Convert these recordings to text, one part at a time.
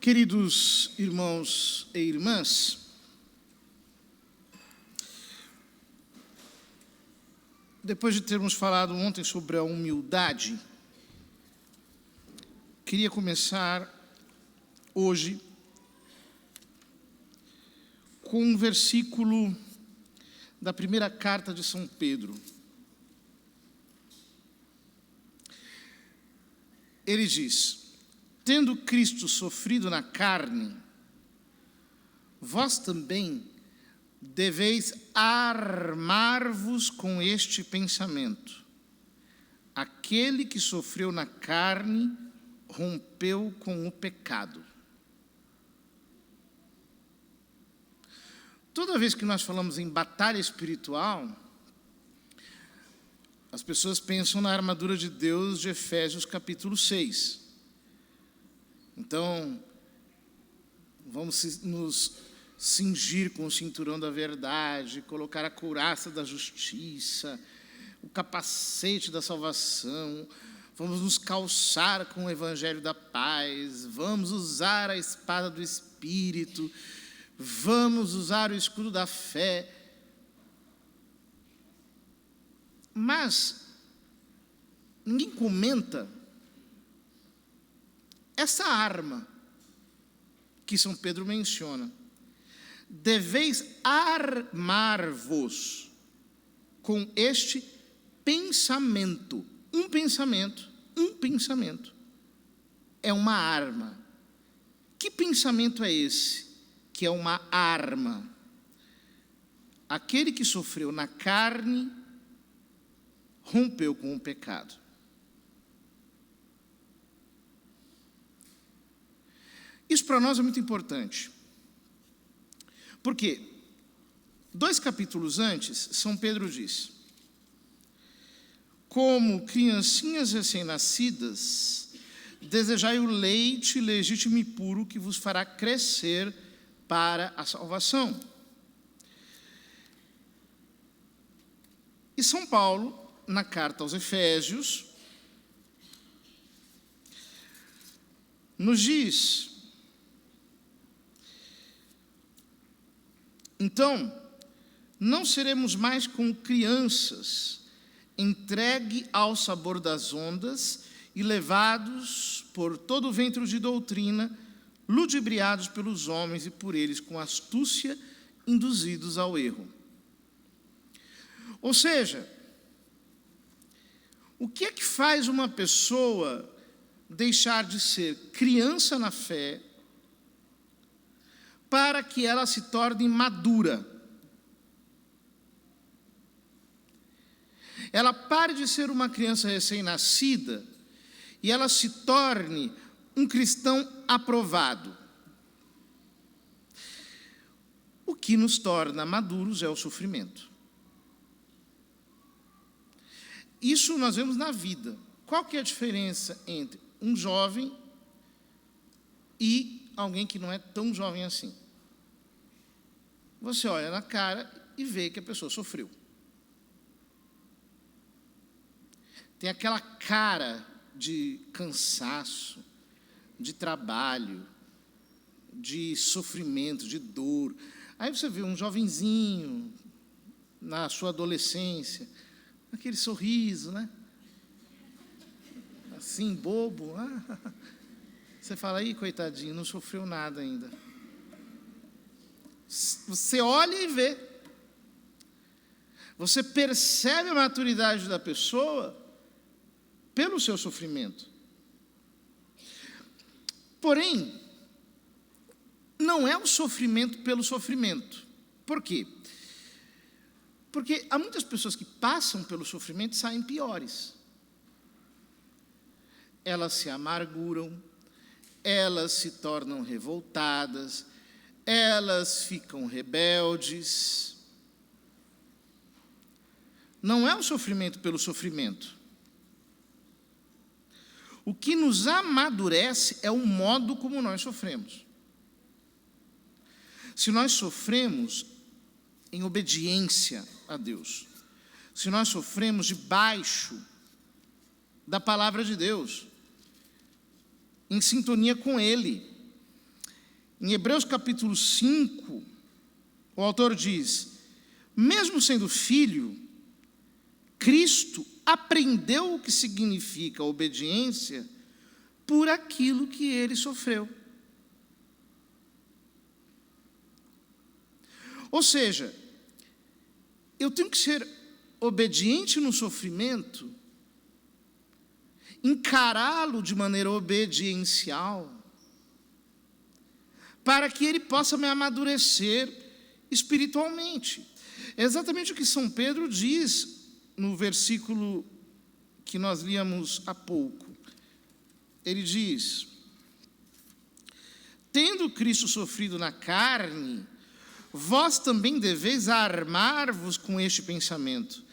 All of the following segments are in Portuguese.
Queridos irmãos e irmãs, depois de termos falado ontem sobre a humildade, queria começar hoje com um versículo da primeira carta de São Pedro. Ele diz: tendo Cristo sofrido na carne, vós também deveis armar-vos com este pensamento: aquele que sofreu na carne rompeu com o pecado. Toda vez que nós falamos em batalha espiritual, as pessoas pensam na armadura de Deus de Efésios capítulo 6. Então, vamos nos cingir com o cinturão da verdade, colocar a couraça da justiça, o capacete da salvação, vamos nos calçar com o evangelho da paz, vamos usar a espada do Espírito, vamos usar o escudo da fé. Mas ninguém comenta essa arma que São Pedro menciona. Deveis armar-vos com este pensamento. Um pensamento é uma arma. Que pensamento é esse que é uma arma? Aquele que sofreu na carne rompeu com o pecado. Isso para nós é muito importante. Porque 2 capítulos antes, São Pedro diz: como criancinhas recém-nascidas, desejai o leite legítimo e puro que vos fará crescer para a salvação. E São Paulo, na carta aos Efésios, nos diz: então, não seremos mais como crianças, entregue ao sabor das ondas e levados por todo o vento de doutrina, ludibriados pelos homens e por eles com astúcia induzidos ao erro. Ou seja, o que é que faz uma pessoa deixar de ser criança na fé para que ela se torne madura? Ela pare de ser uma criança recém-nascida e ela se torne um cristão aprovado. O que nos torna maduros é o sofrimento. Isso nós vemos na vida. Qual que é a diferença entre um jovem e alguém que não é tão jovem assim? Você olha na cara e vê que a pessoa sofreu. Tem aquela cara de cansaço, de trabalho, de sofrimento, de dor. Aí você vê um jovenzinho na sua adolescência, aquele sorriso, né? Assim, bobo. Você fala: aí, coitadinho, não sofreu nada ainda. Você olha e vê. Você percebe a maturidade da pessoa pelo seu sofrimento. Porém, não é o sofrimento pelo sofrimento. Por quê? Porque há muitas pessoas que passam pelo sofrimento e saem piores. Elas se amarguram, elas se tornam revoltadas, elas ficam rebeldes. Não é o sofrimento pelo sofrimento. O que nos amadurece é o modo como nós sofremos. Se nós sofremos em obediência a Deus, se nós sofremos debaixo da palavra de Deus, em sintonia com Ele, Em Hebreus capítulo 5, o autor diz: mesmo sendo filho, Cristo aprendeu o que significa obediência por aquilo que ele sofreu. Ou seja, eu tenho que ser obediente no sofrimento, encará-lo de maneira obediencial, para que ele possa me amadurecer espiritualmente. É exatamente o que São Pedro diz no versículo que nós líamos há pouco. Ele diz: tendo Cristo sofrido na carne, vós também deveis armar-vos com este pensamento.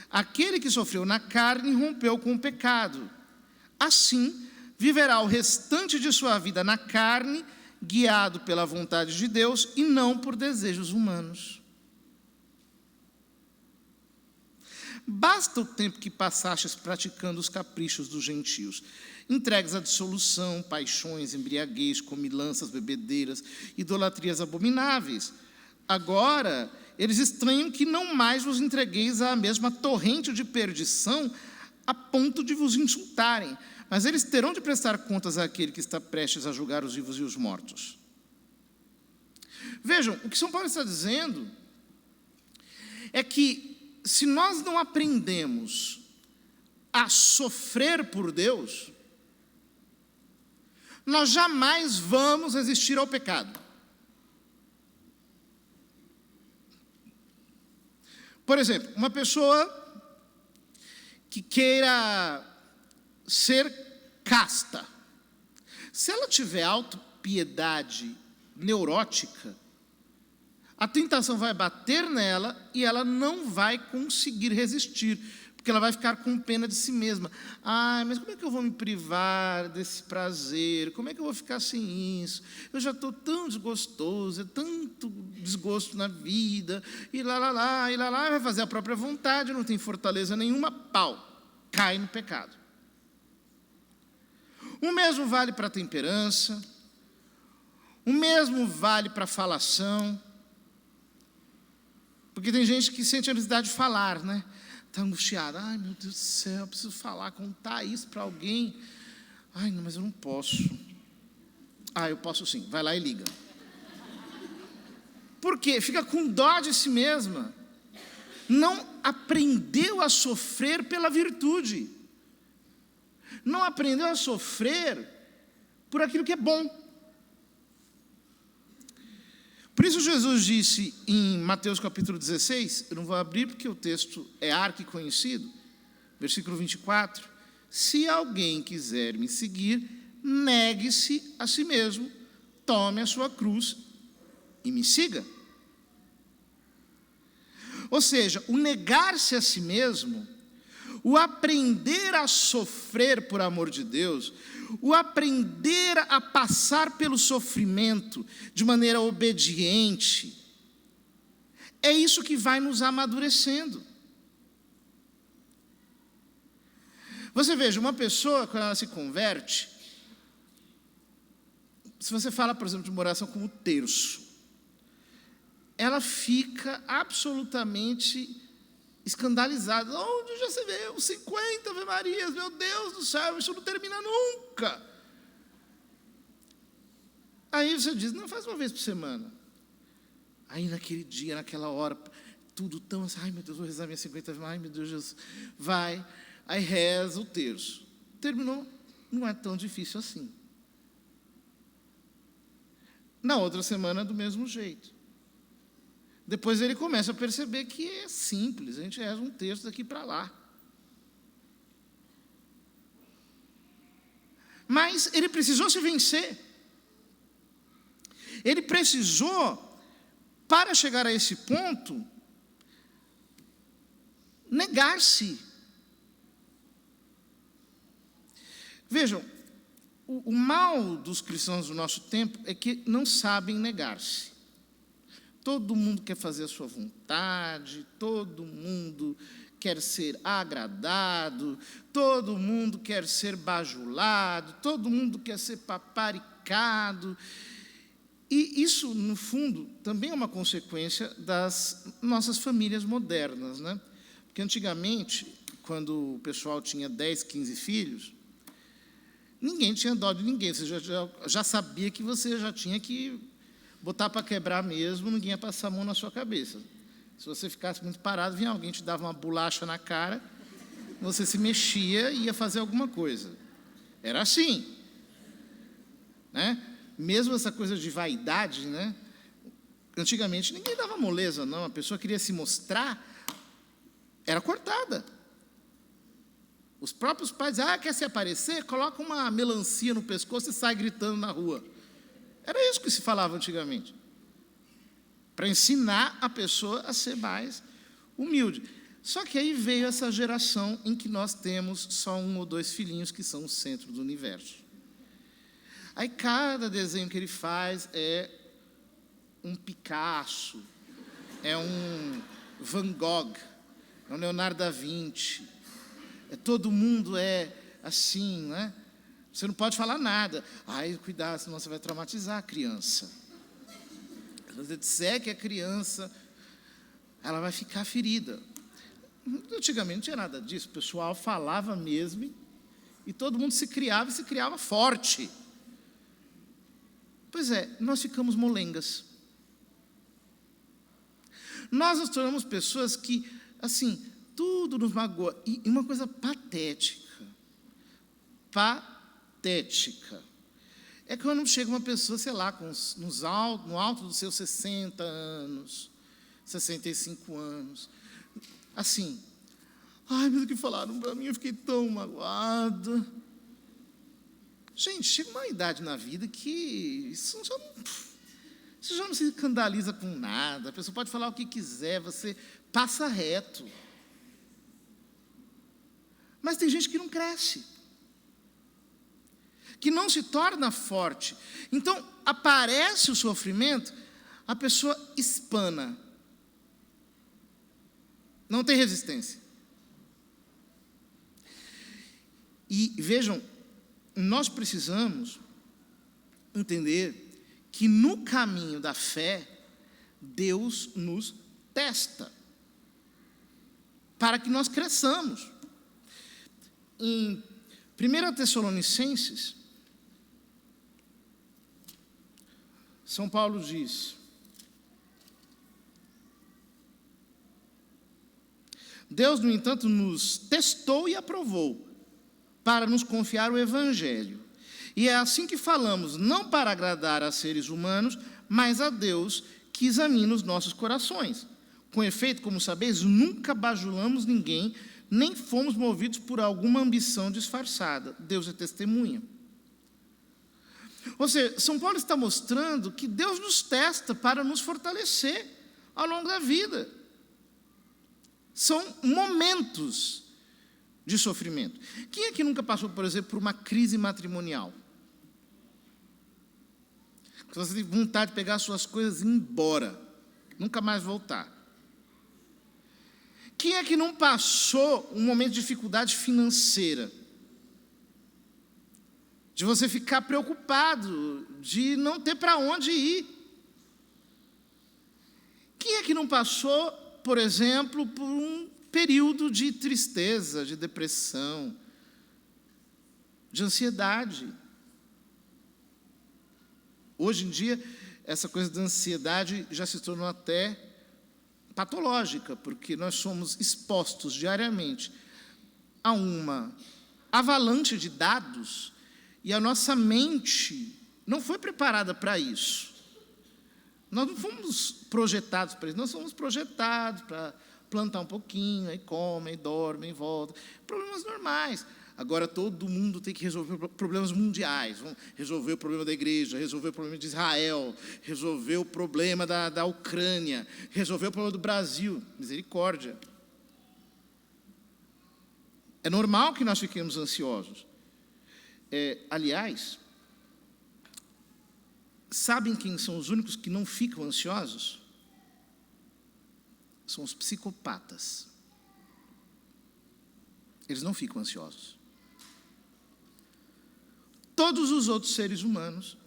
Aquele que sofreu na carne rompeu com o pecado. Assim, viverá o restante de sua vida na carne, guiado pela vontade de Deus e não por desejos humanos. Basta o tempo que passastes praticando os caprichos dos gentios, entregues à dissolução, paixões, embriaguez, comilanças, bebedeiras, idolatrias abomináveis. Agora, eles estranham que não mais vos entregueis à mesma torrente de perdição, a ponto de vos insultarem, mas eles terão de prestar contas àquele que está prestes a julgar os vivos e os mortos. Vejam, o que São Paulo está dizendo é que, se nós não aprendemos a sofrer por Deus, nós jamais vamos resistir ao pecado. Por exemplo, uma pessoa que queira ser casta, se ela tiver autopiedade neurótica, a tentação vai bater nela e ela não vai conseguir resistir, porque ela vai ficar com pena de si mesma. Mas como é que eu vou me privar desse prazer? Como é que eu vou ficar sem isso? Eu já estou tão desgostoso, é tanto desgosto na vida, e lá, vai fazer a própria vontade, não tem fortaleza nenhuma, cai no pecado. O mesmo vale para a temperança, o mesmo vale para a falação, porque tem gente que sente a necessidade de falar, né? Está angustiada. Meu Deus do céu, eu preciso falar, contar isso para alguém. Não, mas eu não posso. Eu posso sim, vai lá e liga. Por quê? Fica com dó de si mesma. Não aprendeu a sofrer pela virtude. Não aprendeu a sofrer por aquilo que é bom. Por isso Jesus disse em Mateus capítulo 16, eu não vou abrir porque o texto é arquiconhecido, versículo 24, se alguém quiser me seguir, negue-se a si mesmo, tome a sua cruz e me siga. Ou seja, o negar-se a si mesmo, o aprender a sofrer por amor de Deus, o aprender a passar pelo sofrimento de maneira obediente, é isso que vai nos amadurecendo. Você veja, uma pessoa, quando ela se converte, se você fala, por exemplo, de uma oração como o terço, ela fica absolutamente escandalizada. Onde já se vê 50 Ave Marias, meu Deus do céu, isso não termina nunca. Aí você diz, não, faz uma vez por semana. Aí naquele dia, naquela hora, tudo tão assim, meu Deus, vou rezar minhas 50 Ave Marias, meu Deus, Jesus, vai. Aí reza o terço. Terminou, não é tão difícil assim. Na outra semana, do mesmo jeito. Depois ele começa a perceber que é simples, a gente reza um texto daqui para lá. Mas ele precisou se vencer. Ele precisou, para chegar a esse ponto, negar-se. Vejam, o mal dos cristãos do nosso tempo é que não sabem negar-se. Todo mundo quer fazer a sua vontade, todo mundo quer ser agradado, todo mundo quer ser bajulado, todo mundo quer ser paparicado. E isso, no fundo, também é uma consequência das nossas famílias modernas, né? Porque antigamente, quando o pessoal tinha 10, 15 filhos, ninguém tinha dó de ninguém. Você já sabia que você já tinha que botar para quebrar mesmo, ninguém ia passar a mão na sua cabeça. Se você ficasse muito parado, vinha alguém, te dava uma bolacha na cara, você se mexia e ia fazer alguma coisa. Era assim, né? Mesmo essa coisa de vaidade, né? Antigamente ninguém dava moleza, não. A pessoa queria se mostrar, era cortada. Os próprios pais diziam, quer se aparecer? Coloca uma melancia no pescoço e sai gritando na rua. Era isso que se falava antigamente. Para ensinar a pessoa a ser mais humilde. Só que aí veio essa geração em que nós temos só 1 ou 2 filhinhos que são o centro do universo. Aí cada desenho que ele faz é um Picasso, é um Van Gogh, é um Leonardo da Vinci. Todo mundo é assim, né? Você não pode falar nada. Ai, cuidado, senão você vai traumatizar a criança. Se você disser que a criança, ela vai ficar ferida. Antigamente não tinha nada disso. O pessoal falava mesmo e todo mundo se criava forte. Pois é, nós ficamos molengas. Nós nos tornamos pessoas que, assim, tudo nos magoa. E uma coisa patética. Patética. É quando chega uma pessoa, sei lá, no alto dos seus 60 anos, 65 anos. Assim, ai, mas o que falaram para mim, eu fiquei tão magoada. Gente, chega uma idade na vida que você já não se escandaliza com nada. A pessoa pode falar o que quiser, você passa reto. Mas tem gente que não cresce, que não se torna forte. Então, aparece o sofrimento, a pessoa espana. Não tem resistência. E vejam, nós precisamos entender que no caminho da fé, Deus nos testa para que nós cresçamos. Em 1 Tessalonicenses, São Paulo diz: Deus, no entanto, nos testou e aprovou para nos confiar o Evangelho. E é assim que falamos, não para agradar a seres humanos, mas a Deus que examina os nossos corações. Com efeito, como sabeis, nunca bajulamos ninguém, nem fomos movidos por alguma ambição disfarçada. Deus é testemunha. Ou seja, São Paulo está mostrando que Deus nos testa para nos fortalecer ao longo da vida. São momentos de sofrimento. Quem aqui nunca passou, por exemplo, por uma crise matrimonial? Que você tem vontade de pegar suas coisas e ir embora, nunca mais voltar. Quem é que não passou um momento de dificuldade financeira? De você ficar preocupado, de não ter para onde ir. Quem é que não passou, por exemplo, por um período de tristeza, de depressão, de ansiedade? Hoje em dia, essa coisa da ansiedade já se tornou até patológica, porque nós somos expostos diariamente a uma avalanche de dados e a nossa mente não foi preparada para isso. Nós não fomos projetados para isso, nós fomos projetados para plantar um pouquinho, aí come, aí dorme, aí volta. Problemas normais. Agora todo mundo tem que resolver problemas mundiais. Vamos resolver o problema da igreja, resolver o problema de Israel, resolver o problema da Ucrânia, resolver o problema do Brasil. Misericórdia. É normal que nós fiquemos ansiosos. Aliás, sabem quem são os únicos que não ficam ansiosos? São os psicopatas. Eles não ficam ansiosos. Todos os outros seres humanos,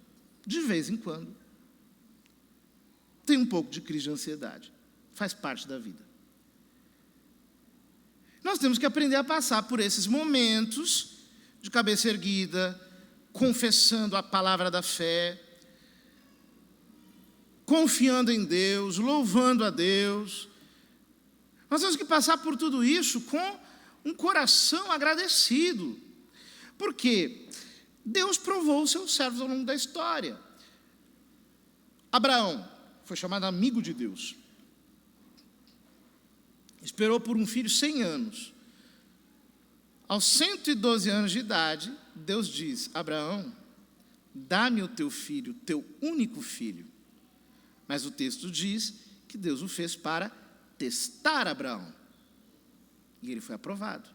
de vez em quando, tem um pouco de crise de ansiedade. Faz parte da vida. Nós temos que aprender a passar por esses momentos de cabeça erguida, confessando a palavra da fé, confiando em Deus, louvando a Deus. Nós temos que passar por tudo isso com um coração agradecido. Por quê? Deus provou os seus servos ao longo da história. Abraão foi chamado amigo de Deus. Esperou por um filho 100 anos. Aos 112 anos de idade, Deus diz: Abraão, dá-me o teu filho, teu único filho. Mas o texto diz que Deus o fez para testar Abraão. E ele foi aprovado.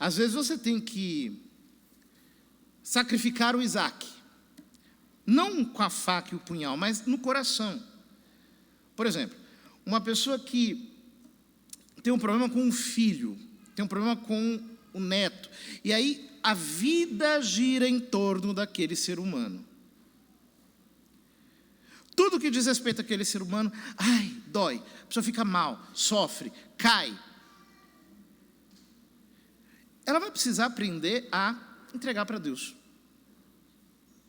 Às vezes você tem que sacrificar o Isaac. Não com a faca e o punhal, mas no coração. Por exemplo, uma pessoa que tem um problema com um filho, tem um problema com o neto, e aí a vida gira em torno daquele ser humano. Tudo que diz respeito àquele ser humano, ai, dói, a pessoa fica mal, sofre, cai. Ela vai precisar aprender a entregar para Deus.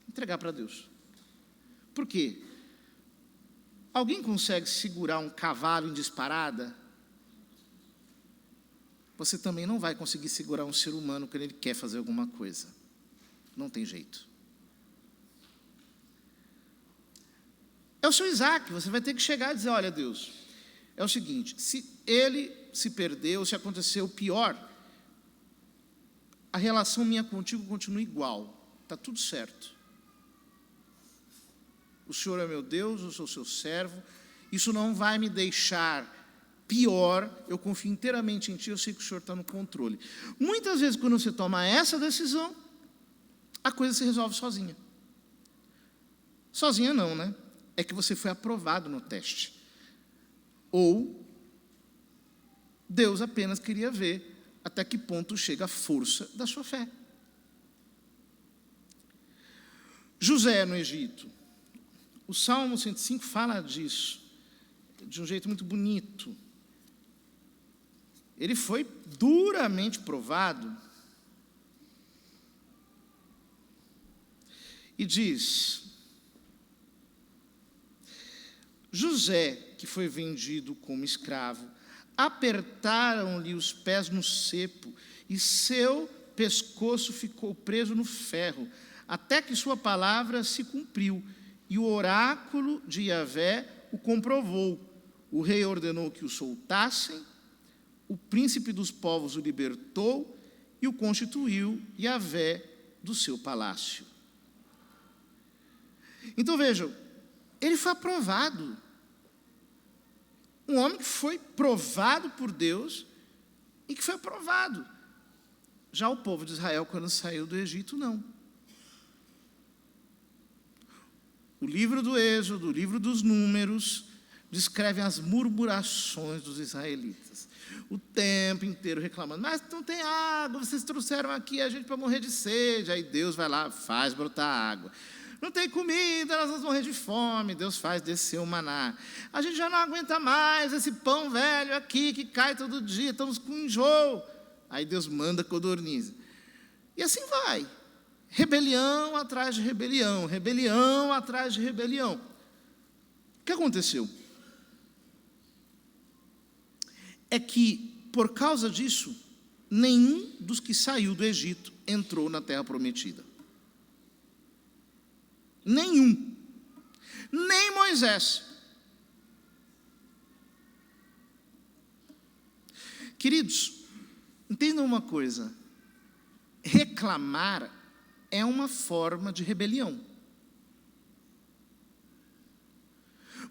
Entregar para Deus. Por quê? Alguém consegue segurar um cavalo em disparada? Você também não vai conseguir segurar um ser humano quando ele quer fazer alguma coisa. Não tem jeito. É o seu Isaac, você vai ter que chegar e dizer: olha, Deus, é o seguinte, se ele se perdeu, se aconteceu pior, a relação minha contigo continua igual, está tudo certo. O Senhor é meu Deus, eu sou seu servo, isso não vai me deixar pior, eu confio inteiramente em Ti, eu sei que o Senhor está no controle. Muitas vezes, quando você toma essa decisão, a coisa se resolve sozinha. Sozinha não, né? É que você foi aprovado no teste. Ou Deus apenas queria ver até que ponto chega a força da sua fé. José no Egito. O Salmo 105 fala disso, de um jeito muito bonito. Ele foi duramente provado. E diz: José, que foi vendido como escravo, apertaram-lhe os pés no cepo, e seu pescoço ficou preso no ferro, até que sua palavra se cumpriu, e o oráculo de Yahvé o comprovou. O rei ordenou que o soltassem, o príncipe dos povos o libertou, e o constituiu Yahvé do seu palácio. Então vejam, ele foi aprovado. Um homem que foi provado por Deus e que foi aprovado. Já o povo de Israel, quando saiu do Egito, não. O livro do Êxodo, o livro dos Números, descrevem as murmurações dos israelitas. O tempo inteiro reclamando: mas não tem água, vocês trouxeram aqui a gente para morrer de sede. Aí Deus vai lá, faz brotar água. Não tem comida, nós vamos morrer de fome. Deus faz descer o maná. A gente já não aguenta mais esse pão velho aqui que cai todo dia, estamos com enjoo. Aí Deus manda codorniz. E assim vai. Rebelião atrás de rebelião, rebelião atrás de rebelião. O que aconteceu? É que, por causa disso, nenhum dos que saiu do Egito entrou na terra prometida. Nenhum. Nem Moisés. Queridos, entendam uma coisa. Reclamar é uma forma de rebelião.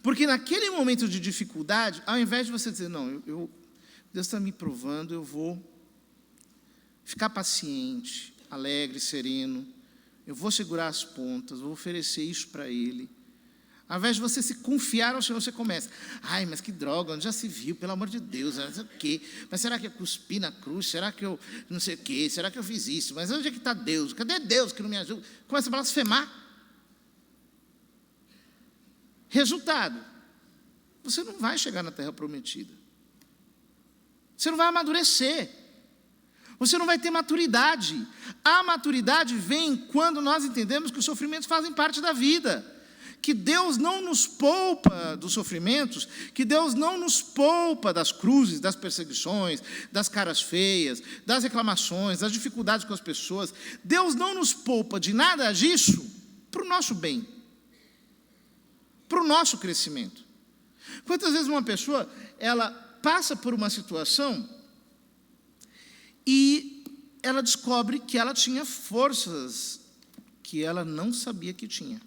Porque naquele momento de dificuldade, ao invés de você dizer: não, Deus está me provando, eu vou ficar paciente, alegre, sereno, eu vou segurar as pontas, vou oferecer isso para Ele. Ao invés de você se confiar ao Senhor, você começa: ai, mas que droga, onde já se viu, pelo amor de Deus, não sei o quê. Mas será que eu cuspi na cruz? Será que eu não sei o quê? Será que eu fiz isso? Mas onde é que está Deus? Cadê Deus que não me ajuda? Começa a blasfemar. Resultado: você não vai chegar na terra prometida. Você não vai amadurecer. Você não vai ter maturidade. A maturidade vem quando nós entendemos que os sofrimentos fazem parte da vida. Que Deus não nos poupa dos sofrimentos, que Deus não nos poupa das cruzes, das perseguições, das caras feias, das reclamações, das dificuldades com as pessoas. Deus não nos poupa de nada disso para o nosso bem, para o nosso crescimento. Quantas vezes uma pessoa, ela passa por uma situação e ela descobre que ela tinha forças que ela não sabia que tinha.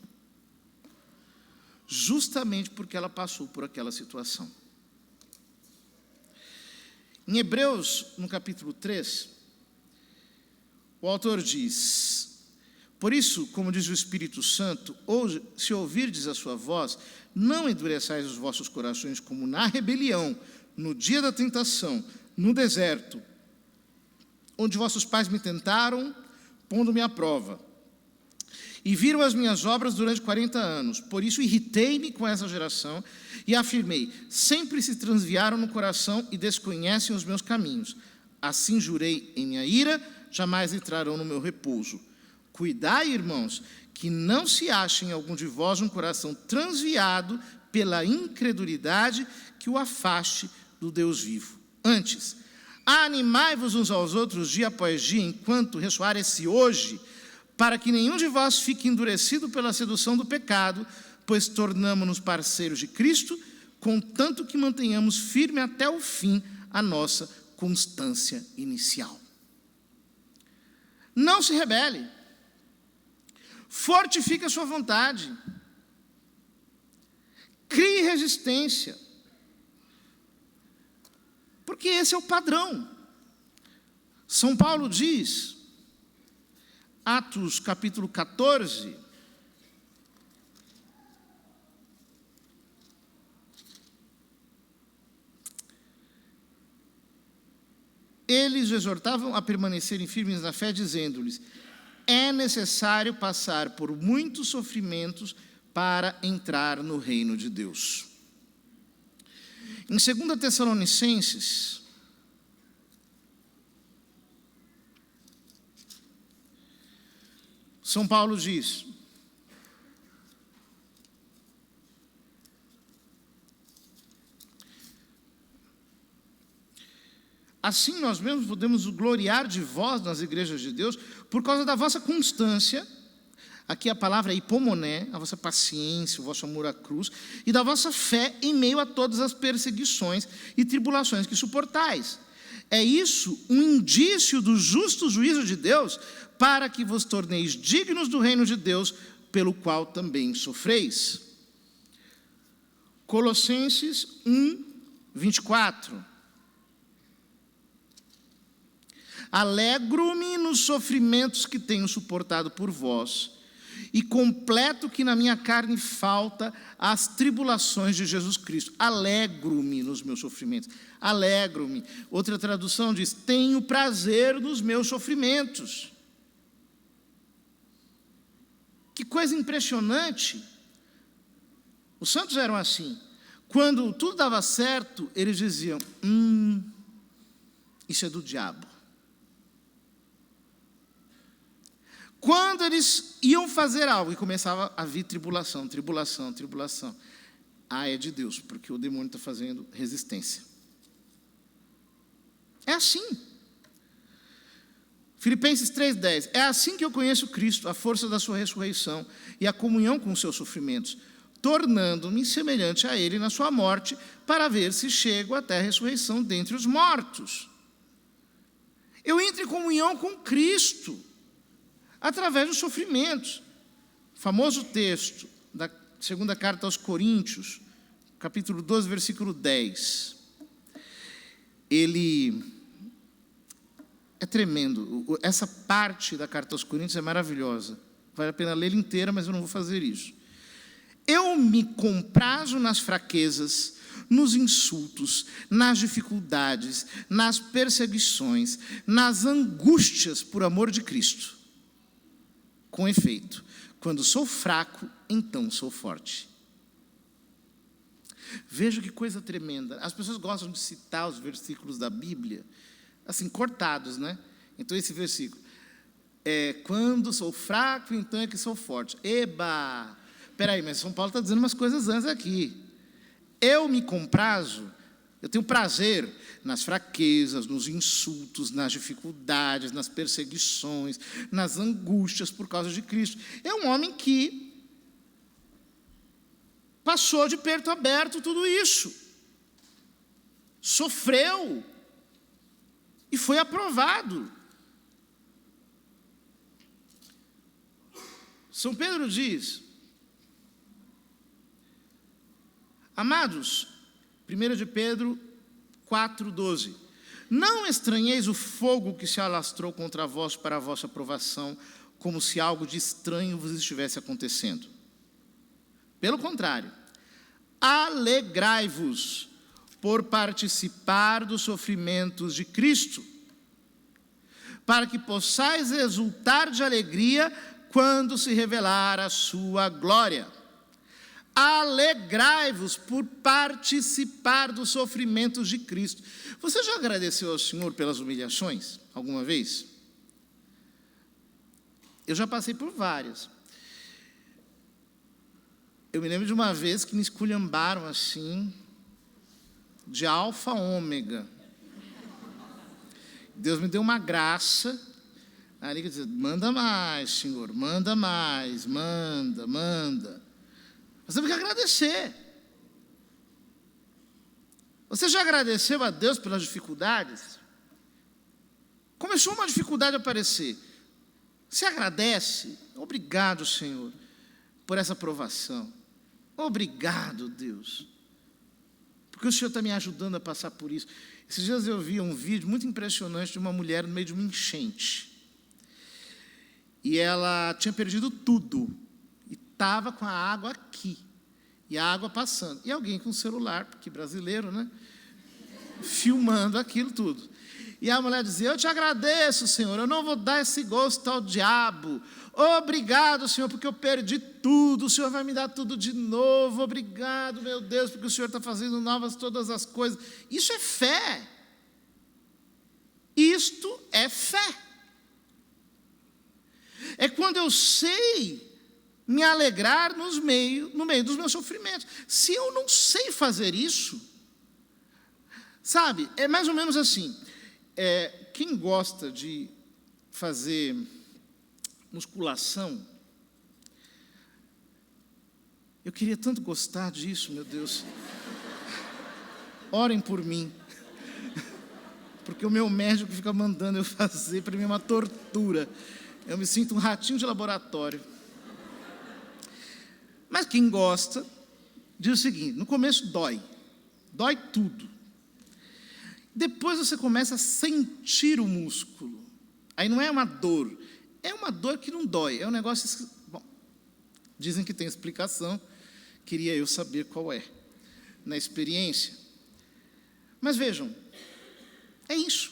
Justamente porque ela passou por aquela situação. Em Hebreus, no capítulo 3, o autor diz: por isso, como diz o Espírito Santo, hoje, se ouvirdes a sua voz, não endureçais os vossos corações como na rebelião, no dia da tentação, no deserto, onde vossos pais me tentaram, pondo-me à prova. E viram as minhas obras durante 40 anos. Por isso irritei-me com essa geração e afirmei: sempre se transviaram no coração e desconhecem os meus caminhos. Assim jurei em minha ira, jamais entrarão no meu repouso. Cuidai, irmãos, que não se ache em algum de vós um coração transviado pela incredulidade que o afaste do Deus vivo. Antes, animai-vos uns aos outros dia após dia, enquanto ressoar esse hoje, para que nenhum de vós fique endurecido pela sedução do pecado, pois tornamo-nos parceiros de Cristo, contanto que mantenhamos firme até o fim a nossa constância inicial. Não se rebele. Fortifique a sua vontade. Crie resistência. Porque esse é o padrão. São Paulo diz, Atos capítulo 14, eles exortavam a permanecerem firmes na fé, dizendo-lhes: é necessário passar por muitos sofrimentos para entrar no reino de Deus. Em 2 Tessalonicenses, São Paulo diz: assim nós mesmos podemos gloriar de vós nas igrejas de Deus, por causa da vossa constância, aqui a palavra é hipomoné, a vossa paciência, o vosso amor à cruz, e da vossa fé em meio a todas as perseguições e tribulações que suportais. É isso um indício do justo juízo de Deus, para que vos torneis dignos do reino de Deus, pelo qual também sofreis. Colossenses 1, 24. Alegro-me nos sofrimentos que tenho suportado por vós, e completo que na minha carne falta as tribulações de Jesus Cristo. Alegro-me nos meus sofrimentos. Alegro-me. Outra tradução diz: tenho prazer nos meus sofrimentos. Que coisa impressionante. Os santos eram assim. Quando tudo dava certo, eles diziam: isso é do diabo. Quando eles iam fazer algo e começava a vir tribulação, tribulação, tribulação, é de Deus, porque o demônio está fazendo resistência. É assim. Filipenses 3,10. É assim que eu conheço Cristo, a força da sua ressurreição e a comunhão com os seus sofrimentos, tornando-me semelhante a Ele na sua morte, para ver se chego até a ressurreição dentre os mortos. Eu entro em comunhão com Cristo através dos sofrimentos. O famoso texto da segunda carta aos Coríntios, capítulo 12, versículo 10. Ele é tremendo. Essa parte da carta aos Coríntios é maravilhosa. Vale a pena ler inteira, mas eu não vou fazer isso. Eu me comprazo nas fraquezas, nos insultos, nas dificuldades, nas perseguições, nas angústias por amor de Cristo. Com efeito, quando sou fraco, então sou forte. Veja que coisa tremenda. As pessoas gostam de citar os versículos da Bíblia, assim, cortados, né? Então, esse versículo, quando sou fraco, então é que sou forte. Eba! Peraí, mas São Paulo está dizendo umas coisas antes aqui. Eu me comprazo, eu tenho prazer nas fraquezas, nos insultos, nas dificuldades, nas perseguições, nas angústias por causa de Cristo. É um homem que passou de peito aberto tudo isso. Sofreu e foi aprovado. São Pedro diz: amados, 1 de Pedro 4,12, não estranheis o fogo que se alastrou contra vós para a vossa aprovação, como se algo de estranho vos estivesse acontecendo. Pelo contrário, alegrai-vos por participar dos sofrimentos de Cristo, para que possais exultar de alegria quando se revelar a sua glória. Alegrai-vos por participar dos sofrimentos de Cristo. Você já agradeceu ao Senhor pelas humilhações alguma vez? Eu já passei por várias. Eu me lembro de uma vez que me esculhambaram assim, de alfa a ômega. Deus me deu uma graça. Ali que diz: manda mais, Senhor, manda mais, manda. Nós temos que agradecer. Você já agradeceu a Deus pelas dificuldades? Começou uma dificuldade a aparecer. Você agradece? Obrigado, Senhor, por essa provação. Obrigado, Deus, porque o Senhor está me ajudando a passar por isso. Esses dias eu vi um vídeo muito impressionante de uma mulher no meio de uma enchente. E ela tinha perdido tudo. E estava com a água aqui. E a água passando. E alguém com o celular, porque brasileiro, né? Filmando aquilo tudo. E a mulher dizia: eu te agradeço, Senhor, eu não vou dar esse gosto ao diabo. Obrigado, Senhor, porque eu perdi tudo. O Senhor vai me dar tudo de novo. Obrigado, meu Deus, porque o Senhor está fazendo novas todas as coisas. Isso é fé. Isto é fé. É quando eu sei me alegrar no meio dos meus sofrimentos. Se eu não sei fazer isso, sabe, é mais ou menos assim. Quem gosta de fazer musculação, eu queria tanto gostar disso, meu Deus. Orem por mim, porque o meu médico fica mandando eu fazer, para mim é uma tortura. Eu me sinto um ratinho de laboratório. Mas quem gosta, diz o seguinte: no começo dói tudo. Depois você começa a sentir o músculo. Aí não é uma dor, é uma dor que não dói, é um negócio... Bom, dizem que tem explicação, queria eu saber qual é, na experiência. Mas vejam, é isso.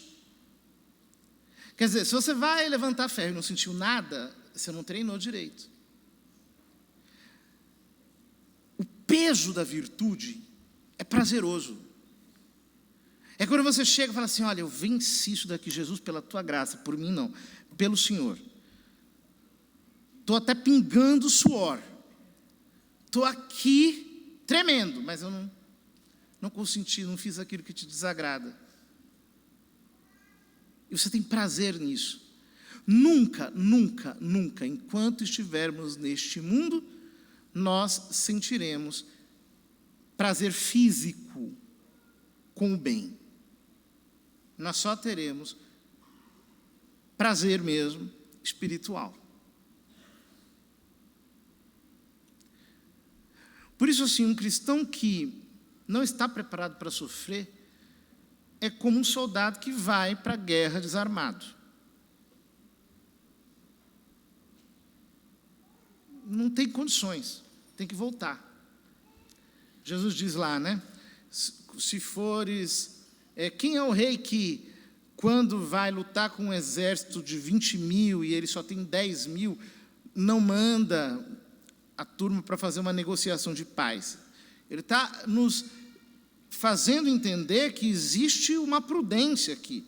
Quer dizer, se você vai levantar ferro e não sentiu nada, você não treinou direito. O peso da virtude é prazeroso. É quando você chega e fala assim: olha, eu venci isso daqui, Jesus, pela tua graça, por mim não, pelo Senhor. Estou até pingando suor. Estou aqui tremendo, mas eu não consenti, não fiz aquilo que te desagrada. E você tem prazer nisso. Nunca, enquanto estivermos neste mundo, nós sentiremos prazer físico com o bem. Nós só teremos prazer mesmo espiritual. Por isso, assim, um cristão que não está preparado para sofrer é como um soldado que vai para a guerra desarmado. Não tem condições, tem que voltar. Jesus diz lá, né? Se fores... quem é o rei que, quando vai lutar com um exército de 20 mil e ele só tem 10 mil, não manda a turma para fazer uma negociação de paz? Ele está nos fazendo entender que existe uma prudência aqui.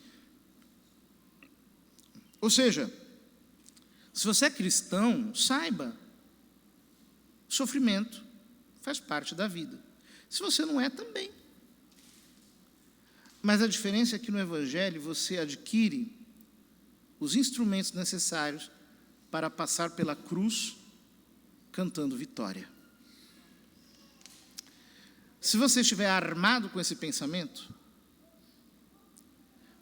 Ou seja, se você é cristão, saiba, sofrimento faz parte da vida. Se você não é, também. Mas a diferença é que no Evangelho você adquire os instrumentos necessários para passar pela cruz cantando vitória. Se você estiver armado com esse pensamento,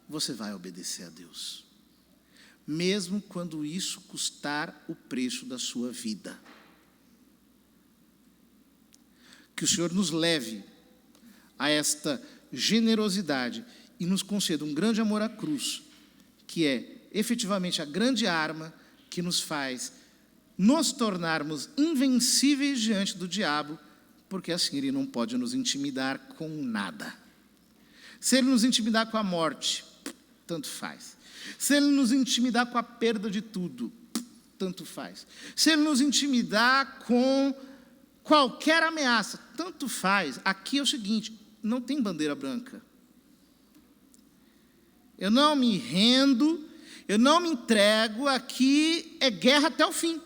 você vai obedecer a Deus, mesmo quando isso custar o preço da sua vida. Que o Senhor nos leve a esta generosidade e nos conceda um grande amor à cruz, que é efetivamente a grande arma que nos faz nos tornarmos invencíveis diante do diabo, porque assim ele não pode nos intimidar com nada. Se ele nos intimidar com a morte, tanto faz. Se ele nos intimidar com a perda de tudo, tanto faz. Se ele nos intimidar com qualquer ameaça, tanto faz. Aqui é o seguinte, não tem bandeira branca. Eu não me rendo, eu não me entrego, aqui é guerra até o fim.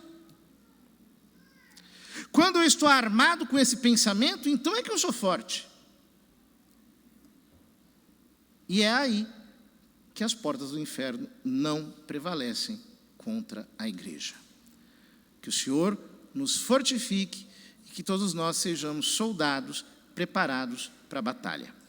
Quando eu estou armado com esse pensamento, então é que eu sou forte. E é aí que as portas do inferno não prevalecem contra a igreja. Que o Senhor nos fortifique e que todos nós sejamos soldados preparados para a batalha.